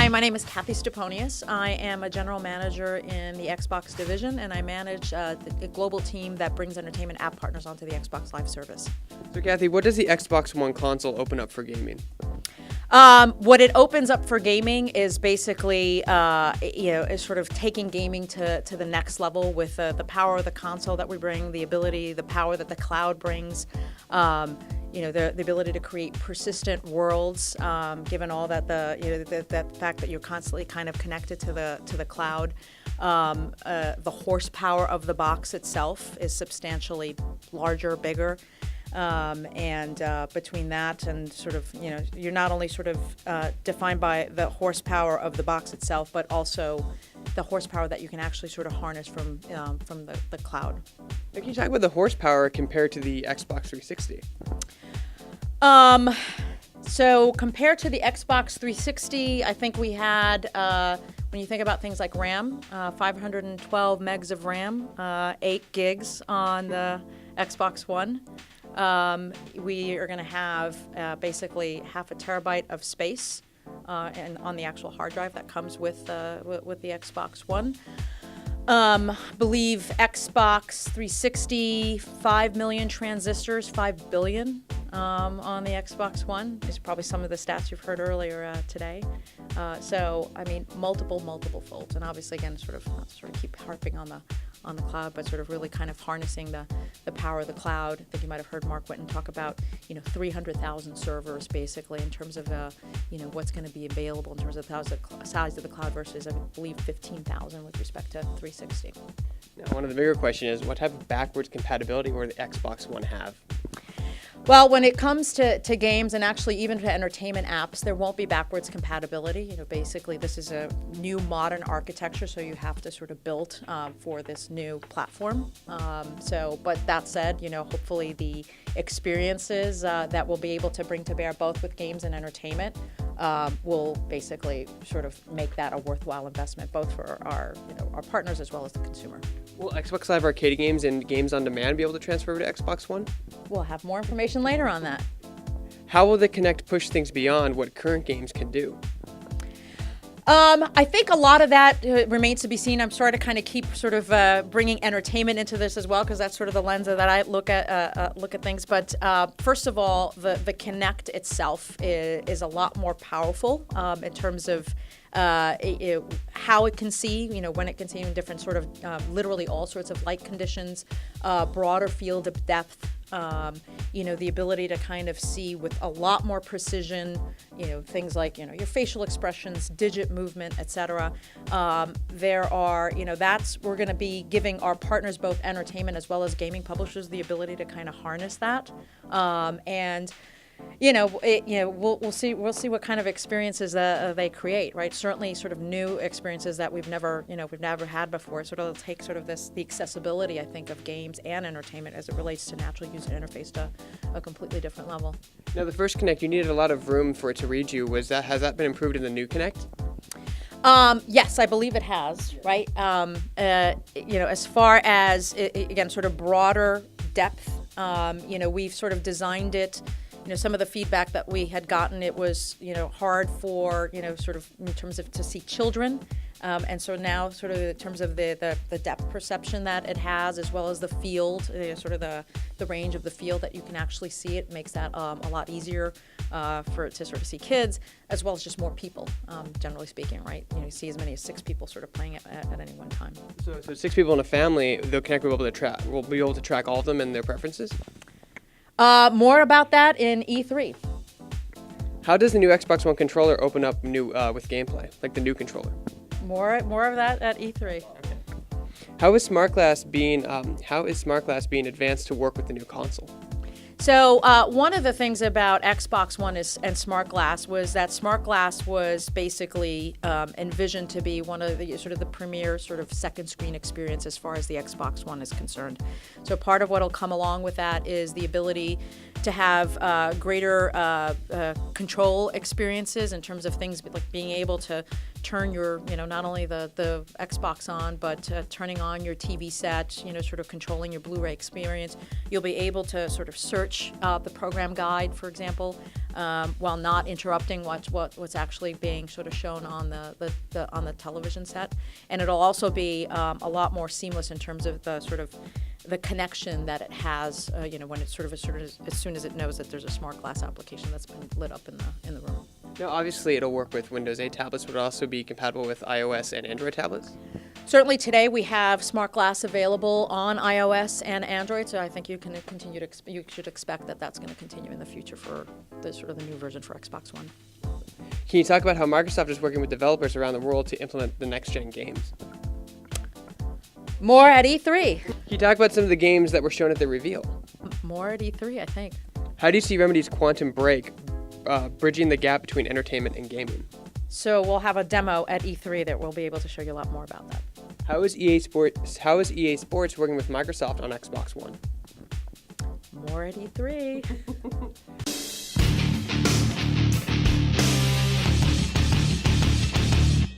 Hi, my name is Kathy Styponias. I am a general manager in the Xbox division, and I manage the global team that brings entertainment app partners onto the Xbox Live service. So Kathy, what does the Xbox One console open up for gaming? What it opens up for gaming is basically, is sort of taking gaming to the next level with the power of the console that we bring, the power that the cloud brings, the ability to create persistent worlds, given all that the fact that you're constantly kind of connected to the cloud. The horsepower of the box itself is substantially larger, bigger. Between that and sort of, you're not only sort of defined by the horsepower of the box itself, but also the horsepower that you can actually sort of harness from the cloud. Can you talk about the horsepower compared to the Xbox 360? So compared to the Xbox 360, I think we had, when you think about things like RAM, 512 megs of RAM, 8 gigs on the Xbox One. We are going to have basically half a terabyte of space and on the actual hard drive that comes with the Xbox One. Believe Xbox 360, 5 million transistors, 5 billion on the Xbox One. These are probably some of the stats you've heard earlier today. So, I mean, multiple folds. And obviously, again, not to keep harping on the cloud, but sort of really kind of harnessing the power of the cloud. I think you might have heard Mark Whitten talk about, 300,000 servers basically in terms of, what's going to be available in terms of the size of the cloud versus, I believe, 15,000 with respect to 360. Now, one of the bigger questions is what type of backwards compatibility will the Xbox One have? Well, when it comes to games and actually even to entertainment apps, there won't be backwards compatibility. Basically, this is a new modern architecture, so you have to sort of build for this new platform. But that said, hopefully the experiences that we'll be able to bring to bear both with games and entertainment will basically sort of make that a worthwhile investment, both for our partners as well as the consumer. Will Xbox Live Arcade games and games on demand be able to transfer over to Xbox One? We'll have more information later on that. How will the Kinect push things beyond what current games can do? I think a lot of that remains to be seen. I'm sorry to kind of keep sort of bringing entertainment into this as well, because that's sort of the lens that I look at things. But first of all, the Kinect itself is a lot more powerful in terms of how it can see, when it can see in different sort of literally all sorts of light conditions, broader field of depth. The ability to kind of see with a lot more precision, things like, your facial expressions, digit movement, etc. We're going to be giving our partners, both entertainment as well as gaming publishers, the ability to kind of harness that. We'll see what kind of experiences they create, right? Certainly, sort of new experiences that we've never had before. Sort of take sort of the accessibility, I think, of games and entertainment as it relates to natural user interface to a completely different level. Now, the first Kinect, you needed a lot of room for it to read you. Has that been improved in the new Kinect? Yes, I believe it has, right? As far as again, sort of broader depth, we've sort of designed it. Some of the feedback that we had gotten, it was, hard for, sort of in terms of to see children. And so now sort of in terms of the depth perception that it has, as well as the field, sort of the range of the field that you can actually see, it makes that a lot easier for it to sort of see kids, as well as just more people, generally speaking, right? You see as many as 6 people sort of playing it at any one time. So 6 people in a family, the Kinect will be able to track all of them and their preferences? More about that in E3. How does the new Xbox One controller open up new with gameplay, like the new controller? More of that at E3. Okay. How is Smart Glass being advanced to work with the new console? So one of the things about Xbox One and Smart Glass was that Smart Glass was basically envisioned to be one of the sort of the premier sort of second screen experience as far as the Xbox One is concerned. So part of what will come along with that is the ability to have greater control experiences in terms of things like being able to turn your, not only the Xbox on, but turning on your TV set, sort of controlling your Blu-ray experience. You'll be able to sort of search the program guide, for example, while not interrupting what's actually being sort of shown on the television set. And it'll also be a lot more seamless in terms of the sort of the connection that it has, when it's sort of as soon as it knows that there's a smart glass application that's been lit up in the room. Now, obviously, it'll work with Windows 8 tablets, but it'll also be compatible with iOS and Android tablets. Certainly today we have smart glass available on iOS and Android, so I think you can continue to you should expect that that's going to continue in the future for the sort of the new version for Xbox One. Can you talk about how Microsoft is working with developers around the world to implement the next-gen games? More at E3. Can you talk about some of the games that were shown at the reveal? More at E3, I think. How do you see Remedy's Quantum Break bridging the gap between entertainment and gaming? So we'll have a demo at E3 that we'll be able to show you a lot more about that. How is EA Sports working with Microsoft on Xbox One? More at E3.